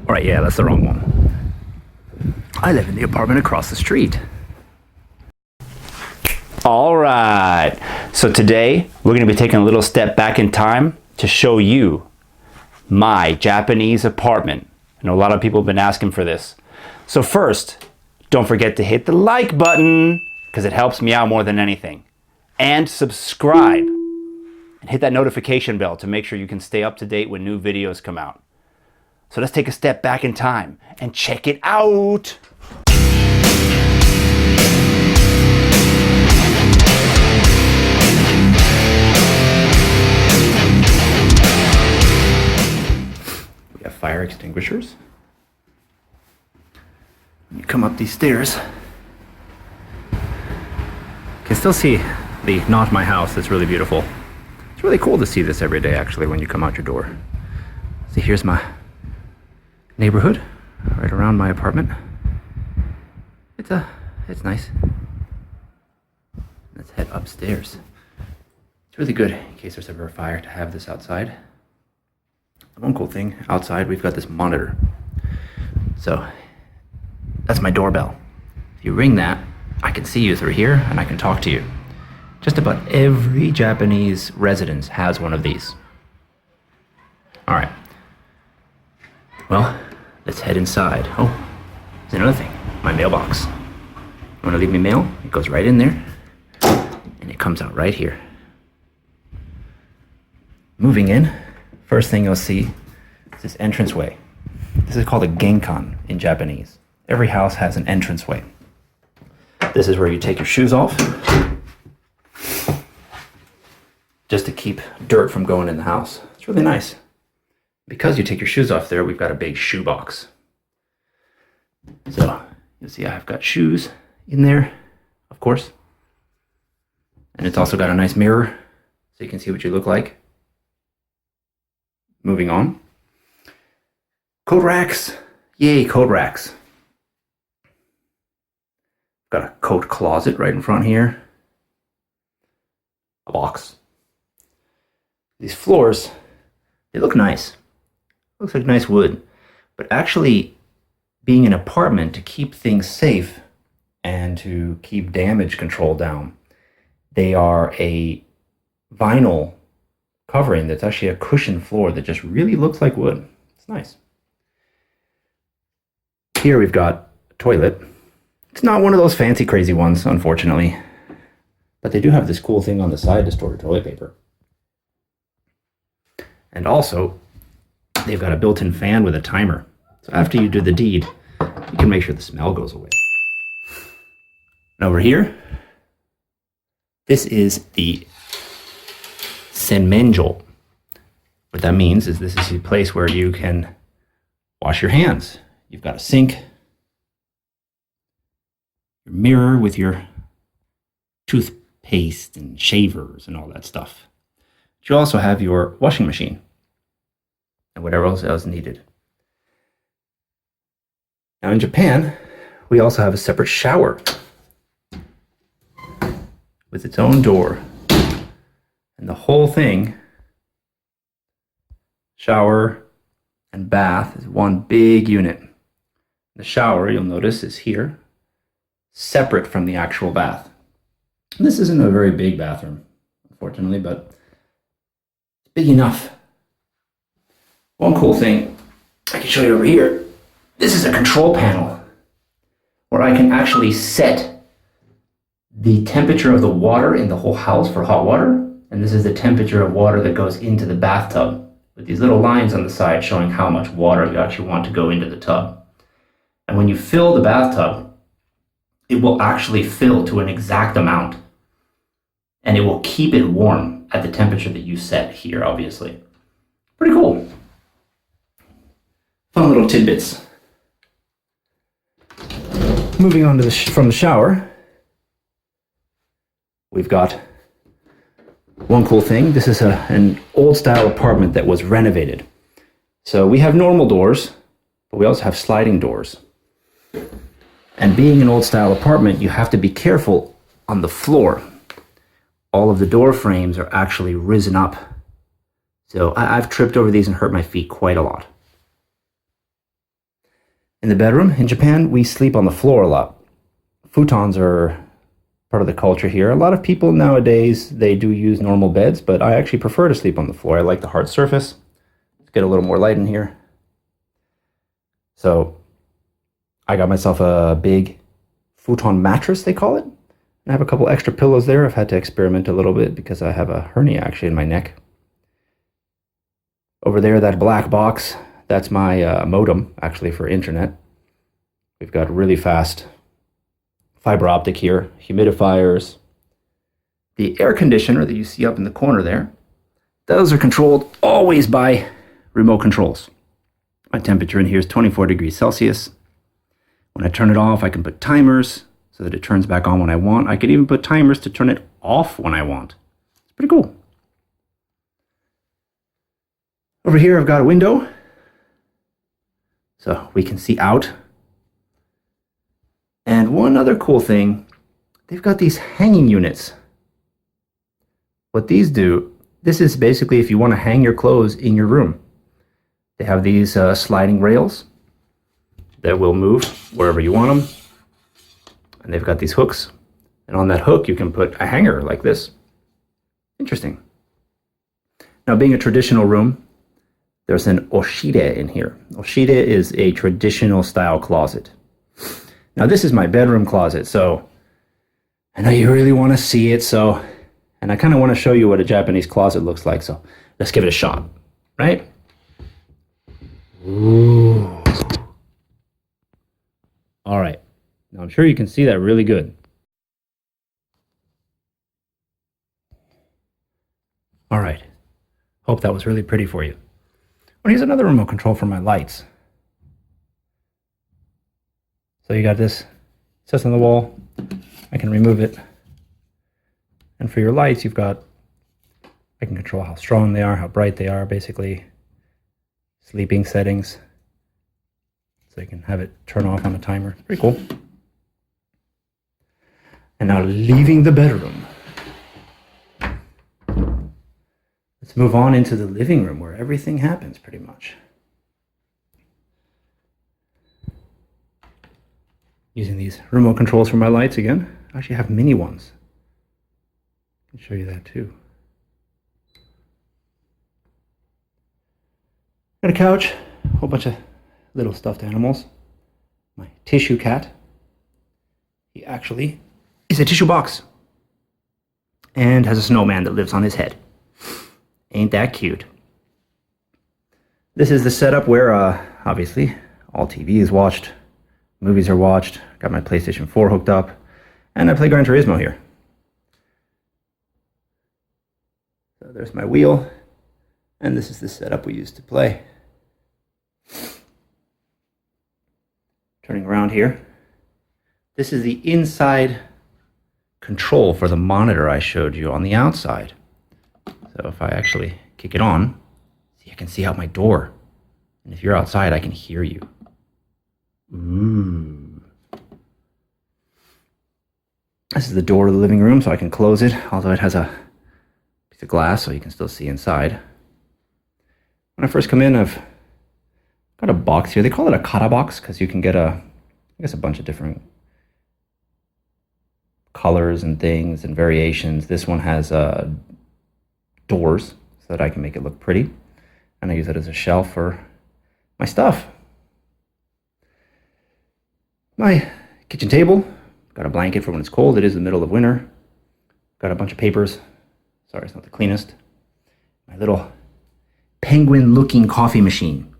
Right, yeah, that's the wrong one. I live in the apartment across the street. All right, so today we're going to be taking a little step back in time to show you my Japanese apartment. I know a lot of people have been asking for this. So first, don't forget to hit the like button because it helps me out more than anything. And subscribe and hit that notification bell to make sure you can stay up to date when new videos come out. So let's take a step back in time and check it out. We have fire extinguishers. You come up these stairs. You can still see the not my house. That's really beautiful. It's really cool to see this every day actually when you come out your door. See, here's my neighborhood right around my apartment. It's nice. Let's head upstairs. It's really good in case there's ever a fire to have this outside. One cool thing, outside we've got this monitor. So that's my doorbell. If you ring that, I can see you through here and I can talk to you. Just about every Japanese residence has one of these. All right. Well, let's head inside. Oh, there's another thing, my mailbox. You want to leave me mail? It goes right in there and it comes out right here. Moving in, first thing you'll see is this entranceway. This is called a genkan in Japanese. Every house has an entranceway. This is where you take your shoes off just to keep dirt from going in the house. It's really nice. Because you take your shoes off there, we've got a big shoe box. So you'll see I've got shoes in there, of course. And it's also got a nice mirror so you can see what you look like. Moving on. Coat racks. Yay, coat racks. Got a coat closet right in front here. A box. These floors, they look nice. Looks like nice wood. But actually, being an apartment, to keep things safe and to keep damage control down, they are a vinyl covering that's actually a cushioned floor that just really looks like wood. It's nice. Here we've got a toilet. It's not one of those fancy crazy ones, unfortunately. But they do have this cool thing on the side to store toilet paper. And also, they've got a built-in fan with a timer. So after you do the deed, you can make sure the smell goes away. And over here, this is the senmenjo. What that means is this is a place where you can wash your hands. You've got a sink, your mirror with your toothpaste and shavers and all that stuff. But you also have your washing machine and whatever else is needed. Now in Japan, we also have a separate shower with its own door. And the whole thing, shower and bath, is one big unit. The shower, you'll notice, is here, separate from the actual bath. And this isn't a very big bathroom, unfortunately, but it's big enough. One cool thing I can show you over here, this is a control panel where I can actually set the temperature of the water in the whole house for hot water. And this is the temperature of water that goes into the bathtub with these little lines on the side showing how much water you actually want to go into the tub. And when you fill the bathtub, it will actually fill to an exact amount. And it will keep it warm at the temperature that you set here, obviously. Pretty cool. Fun little tidbits. Moving on to from the shower, we've got one cool thing. This is an old style apartment that was renovated. So we have normal doors, but we also have sliding doors. And being an old style apartment, you have to be careful on the floor. All of the door frames are actually risen up. So I've tripped over these and hurt my feet quite a lot. In the bedroom, in Japan, we sleep on the floor a lot. Futons are part of the culture here. A lot of people nowadays, they do use normal beds, but I actually prefer to sleep on the floor. I like the hard surface. Let's get a little more light in here. So I got myself a big Futon mattress, they call it. I have a couple extra pillows there. I've had to experiment a little bit because I have a hernia actually in my neck. Over there, that black box, that's my modem actually for internet. We've got really fast fiber optic here, humidifiers. The air conditioner that you see up in the corner there, those are controlled always by remote controls. My temperature in here is 24 degrees Celsius. When I turn it off, I can put timers so that it turns back on when I want. I can even put timers to turn it off when I want. It's pretty cool. Over here, I've got a window, so we can see out. And one other cool thing, they've got these hanging units. What these do, this is basically if you want to hang your clothes in your room. They have these sliding rails that will move wherever you want them. And they've got these hooks. And on that hook, you can put a hanger like this. Interesting. Now, being a traditional room, there's an oshire in here. Oshire is a traditional style closet. Now, this is my bedroom closet, so I know you really want to see it, and I kind of want to show you what a Japanese closet looks like, so let's give it a shot, right? Ooh. All right. Now, I'm sure you can see that really good. All right. Hope that was really pretty for you. Well, here's another remote control for my lights. So you got this, it sits on the wall. I can remove it. And for your lights, I can control how strong they are, how bright they are, basically sleeping settings. So you can have it turn off on a timer. Pretty cool. And now leaving the bedroom. Let's move on into the living room where everything happens pretty much. Using these remote controls for my lights again. I actually have mini ones. I can show you that too. Got a couch, a whole bunch of little stuffed animals. My tissue cat. He actually is a tissue box. And has a snowman that lives on his head. Ain't that cute? This is the setup where, obviously, all TV is watched. Movies are watched. Got my PlayStation 4 hooked up. And I play Gran Turismo here. So there's my wheel. And this is the setup we used to play. Turning around here. This is the inside control for the monitor I showed you on the outside. So if I actually kick it on, see, I can see out my door. And if you're outside, I can hear you. Ooh. This is the door to the living room, so I can close it, although it has a piece of glass, so you can still see inside. When I first come in, I've got a box here. They call it a kata box because you can get a bunch of different colors and things and variations. This one has doors so that I can make it look pretty. And I use it as a shelf for my stuff. My kitchen table, got a blanket for when it's cold. It is the middle of winter. Got a bunch of papers. Sorry, it's not the cleanest. My little penguin-looking coffee machine.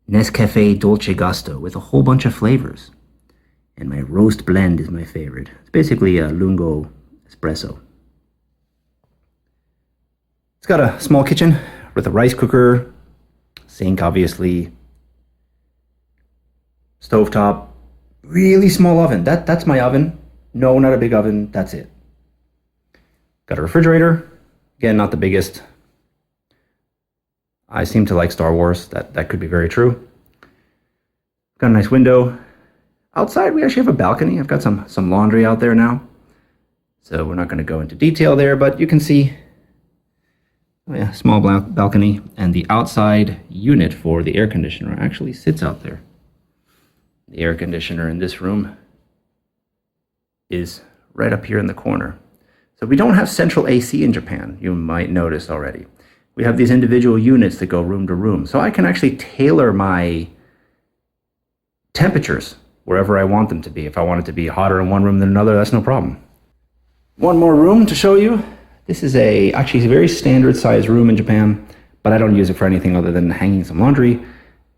Nescafe Dolce Gusto with a whole bunch of flavors. And my roast blend is my favorite. It's basically a lungo espresso. It's got a small kitchen with a rice cooker, sink obviously, stovetop, really small oven. That's my oven. No, not a big oven. That's it. Got a refrigerator. Again, not the biggest. I seem to like Star Wars. That could be very true. Got a nice window. Outside, we actually have a balcony. I've got some laundry out there now. So we're not going to go into detail there, but you can see small balcony. And the outside unit for the air conditioner actually sits out there. The air conditioner in this room is right up here in the corner. So we don't have central AC in Japan, you might notice already. We have these individual units that go room to room. So I can actually tailor my temperatures wherever I want them to be. If I want it to be hotter in one room than another, that's no problem. One more room to show you. This is actually a very standard size room in Japan, but I don't use it for anything other than hanging some laundry.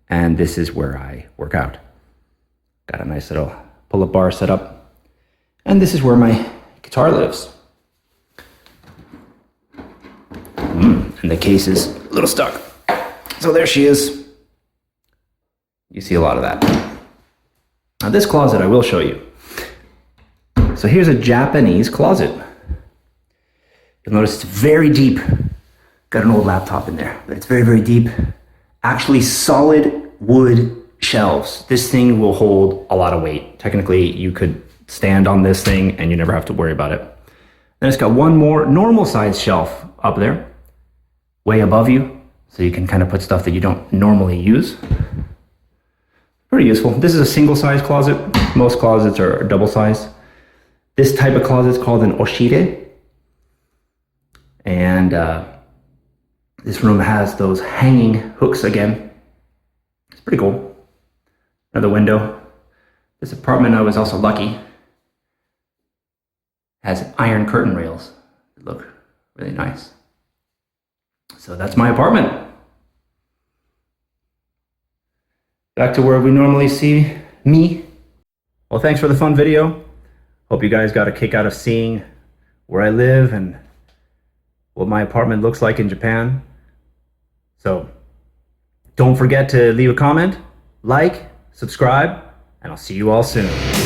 And this is where I work out. Got a nice little pull-up bar set up. And this is where my guitar lives. And the case is a little stuck. So there she is. You see a lot of that. Now this closet I will show you. So here's a Japanese closet. You'll notice it's very deep. Got an old laptop in there, but it's very, very deep. Actually solid wood shelves. This thing will hold a lot of weight. Technically, you could stand on this thing and you never have to worry about it. Then it's got one more normal size shelf up there, way above you, so you can kind of put stuff that you don't normally use. Pretty useful. This is a single size closet. Most closets are double size. This type of closet is called an oshire. And this room has those hanging hooks again. It's pretty cool. Another window. This apartment, I was also lucky, has iron curtain rails that look really nice. So that's my apartment. Back to where we normally see me. Well, thanks for the fun video. Hope you guys got a kick out of seeing where I live and what my apartment looks like in Japan. So don't forget to leave a comment, like, subscribe, and I'll see you all soon.